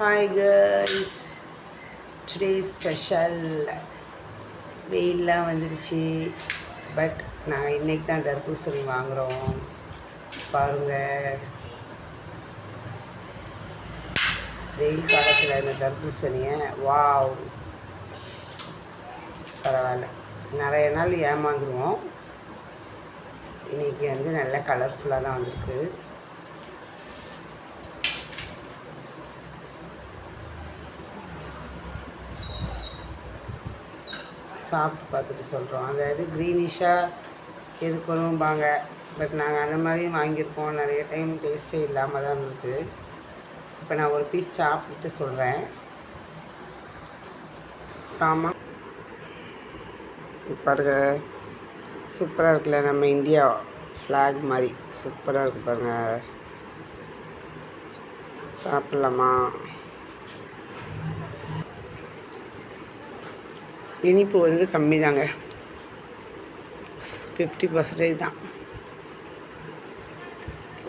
Hi girls, today special. வெயிலெலாம் வந்துடுச்சு. But நாங்கள் இன்றைக்கி தான் தர்பூசணி வாங்குகிறோம். பாருங்கள், வெயில் காலத்தில் இந்த தர்பூசணியை வாவ், பரவாயில்ல. நிறைய நாள் ஏமாந்துருவோம். இன்றைக்கி வந்து நல்ல கலர்ஃபுல்லாக தான் வந்திருக்கு. சாப்பிட்டு பார்த்துட்டு சொல்கிறோம். அதாவது க்ரீனிஷாக இருக்கணும்பாங்க. பட் நாங்கள் அந்த மாதிரி வாங்கியிருக்கோம். நிறைய டைம் டேஸ்ட்டே இல்லாமல் தான் இருக்குது. இப்போ நான் ஒரு பீஸ் சாப்பிட்டு சொல்கிறேன். ஆமாம், பாருங்க, சூப்பராக இருக்குல்ல. நம்ம இந்தியா ஃப்ளாக் மாதிரி சூப்பராக இருக்குது பாருங்கள். சாப்பிட்லாமா? இனிப்பு வந்து கம்மி தாங்க, 50% தான்.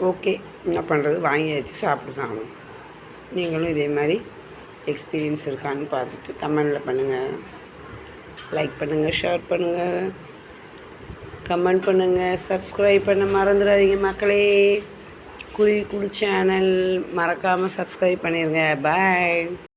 ஓகே, என்ன பண்ணுறது, வாங்கியாச்சு, சாப்பிட்டுதான். நீங்களும் இதே மாதிரி எக்ஸ்பீரியன்ஸ் இருக்கான்னு பார்த்துட்டு கமெண்டில் பண்ணுங்கள். லைக் பண்ணுங்கள், ஷேர் பண்ணுங்கள், கமெண்ட் பண்ணுங்கள், சப்ஸ்கிரைப் பண்ண மறந்துடாதீங்க மக்களே. குருவி குழு சேனல் மறக்காமல் சப்ஸ்கிரைப் பண்ணிடுங்க. பாய்.